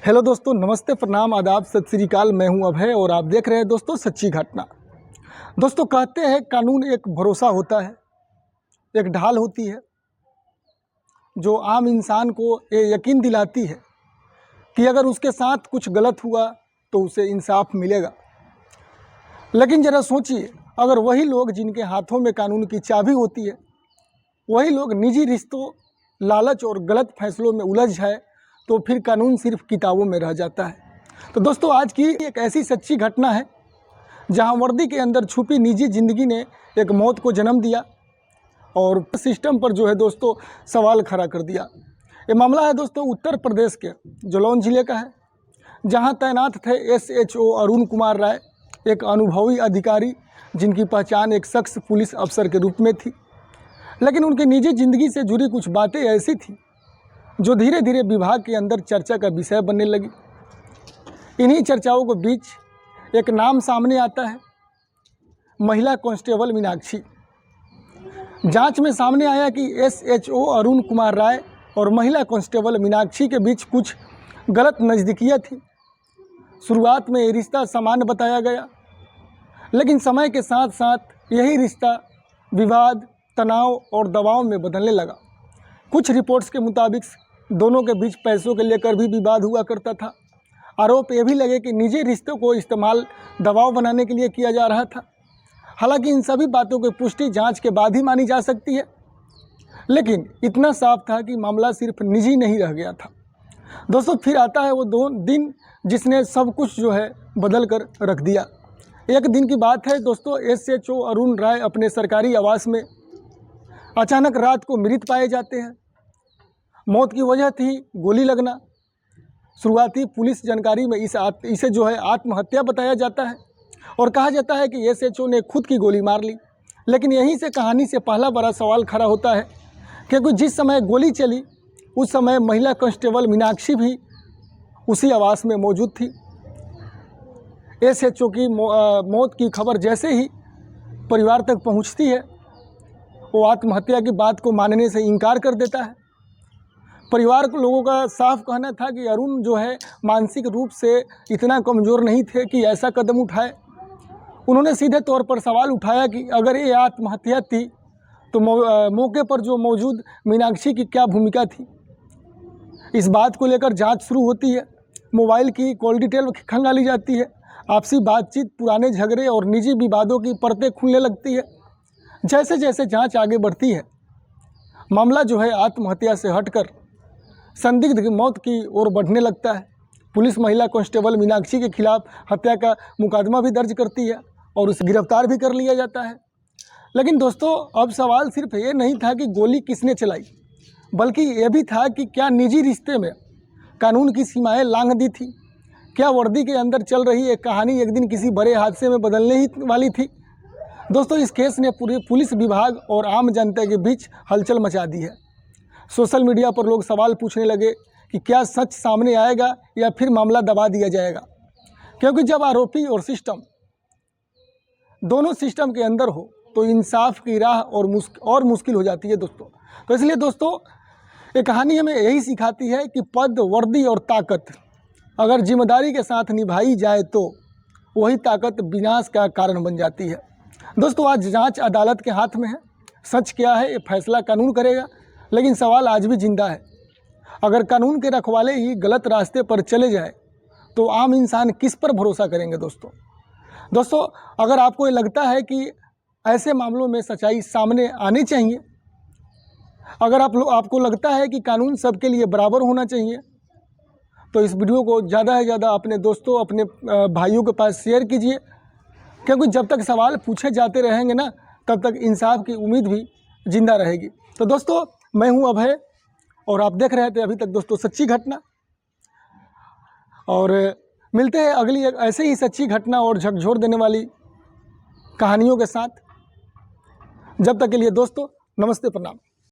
Hello दोस्तों, नमस्ते, प्रणाम, आदाब, सत श्री अकाल। मैं हूं अभय और आप देख रहे हैं दोस्तों सच्ची घटना। दोस्तों कहते हैं कानून एक भरोसा होता है, एक ढाल होती है जो आम इंसान को ये यकीन दिलाती है कि अगर उसके साथ कुछ गलत हुआ तो उसे इंसाफ मिलेगा। लेकिन ज़रा सोचिए, अगर वही लोग जिनके हाथों में कानून की चाबी होती है, वही लोग निजी रिश्तों, लालच और गलत फैसलों में उलझ जाए तो फिर कानून सिर्फ किताबों में रह जाता है। तो दोस्तों आज की एक ऐसी सच्ची घटना है जहां वर्दी के अंदर छुपी निजी ज़िंदगी ने एक मौत को जन्म दिया और सिस्टम पर जो है दोस्तों सवाल खड़ा कर दिया। ये मामला है दोस्तों उत्तर प्रदेश के जालौन ज़िले का है, जहां तैनात थे SHO अरुण कुमार राय, एक अनुभवी अधिकारी जिनकी पहचान एक शख्स पुलिस अफसर के रूप में थी। लेकिन उनकी निजी ज़िंदगी से जुड़ी कुछ बातें ऐसी थी जो धीरे धीरे विभाग के अंदर चर्चा का विषय बनने लगी। इन्हीं चर्चाओं के बीच एक नाम सामने आता है, महिला कांस्टेबल मीनाक्षी। जांच में सामने आया कि SHO अरुण कुमार राय और महिला कांस्टेबल मीनाक्षी के बीच कुछ गलत नज़दीकियाँ थी। शुरुआत में ये रिश्ता सामान्य बताया गया, लेकिन समय के साथ साथ यही रिश्ता विवाद, तनाव और दबाव में बदलने लगा। कुछ रिपोर्ट्स के मुताबिक दोनों के बीच पैसों के लेकर भी विवाद हुआ करता था। आरोप ये भी लगे कि निजी रिश्तों को इस्तेमाल दबाव बनाने के लिए किया जा रहा था। हालांकि इन सभी बातों की पुष्टि जांच के बाद ही मानी जा सकती है, लेकिन इतना साफ था कि मामला सिर्फ निजी नहीं रह गया था। दोस्तों फिर आता है वो दिन जिसने सब कुछ जो है बदल कर रख दिया। एक दिन की बात है दोस्तों, SHO अरुण राय अपने सरकारी आवास में अचानक रात को मृत पाए जाते हैं। मौत की वजह थी गोली लगना। शुरुआती पुलिस जानकारी में इसे जो है आत्महत्या बताया जाता है और कहा जाता है कि SHO ने खुद की गोली मार ली। लेकिन यहीं से कहानी से पहला बड़ा सवाल खड़ा होता है, क्योंकि जिस समय गोली चली उस समय महिला कांस्टेबल मीनाक्षी भी उसी आवास में मौजूद थी। SHO की मौत की खबर जैसे ही परिवार तक पहुंचती है, वो आत्महत्या की बात को मानने से इनकार कर देता है। परिवार के लोगों का साफ कहना था कि अरुण जो है मानसिक रूप से इतना कमज़ोर नहीं थे कि ऐसा कदम उठाए। उन्होंने सीधे तौर पर सवाल उठाया कि अगर ये आत्महत्या थी तो मौके पर जो मौजूद मीनाक्षी की क्या भूमिका थी। इस बात को लेकर जांच शुरू होती है। मोबाइल की कॉल डिटेल खंगाली जाती है। आपसी बातचीत, पुराने झगड़े और निजी विवादों की परतें खुलने लगती है। जैसे जैसे जांच आगे बढ़ती है, मामला जो है आत्महत्या से हटकर संदिग्ध की मौत की ओर बढ़ने लगता है। पुलिस महिला कांस्टेबल मीनाक्षी के खिलाफ हत्या का मुकदमा भी दर्ज करती है और उसे गिरफ्तार भी कर लिया जाता है। लेकिन दोस्तों अब सवाल सिर्फ ये नहीं था कि गोली किसने चलाई, बल्कि ये भी था कि क्या निजी रिश्ते में कानून की सीमाएं लांघ दी थी। क्या वर्दी के अंदर चल रही एक कहानी एक दिन किसी बड़े हादसे में बदलने ही वाली थी। दोस्तों इस केस ने पूरे पुलिस विभाग और आम जनता के बीच हलचल मचा दी है। सोशल मीडिया पर लोग सवाल पूछने लगे कि क्या सच सामने आएगा या फिर मामला दबा दिया जाएगा, क्योंकि जब आरोपी और सिस्टम दोनों सिस्टम के अंदर हो तो इंसाफ की राह और मुश्किल हो जाती है दोस्तों। तो इसलिए दोस्तों ये कहानी हमें यही सिखाती है कि पद, वर्दी और ताकत अगर जिम्मेदारी के साथ निभाई जाए तो वही ताकत विनाश का कारण बन जाती है। दोस्तों आज जांच अदालत के हाथ में है। सच क्या है ये फैसला कानून करेगा, लेकिन सवाल आज भी जिंदा है। अगर कानून के रखवाले ही गलत रास्ते पर चले जाए तो आम इंसान किस पर भरोसा करेंगे। दोस्तों अगर आपको ये लगता है कि ऐसे मामलों में सच्चाई सामने आनी चाहिए, अगर आपको लगता है कि कानून सबके लिए बराबर होना चाहिए, तो इस वीडियो को ज़्यादा से ज़्यादा अपने दोस्तों, अपने भाइयों के पास शेयर कीजिए, क्योंकि जब तक सवाल पूछे जाते रहेंगे ना, तब तक इंसाफ की उम्मीद भी जिंदा रहेगी। तो दोस्तों मैं हूं अभय और आप देख रहे थे अभी तक दोस्तों सच्ची घटना, और मिलते हैं अगली एक ऐसे ही सच्ची घटना और झकझोर देने वाली कहानियों के साथ। जब तक के लिए दोस्तों नमस्ते, प्रणाम।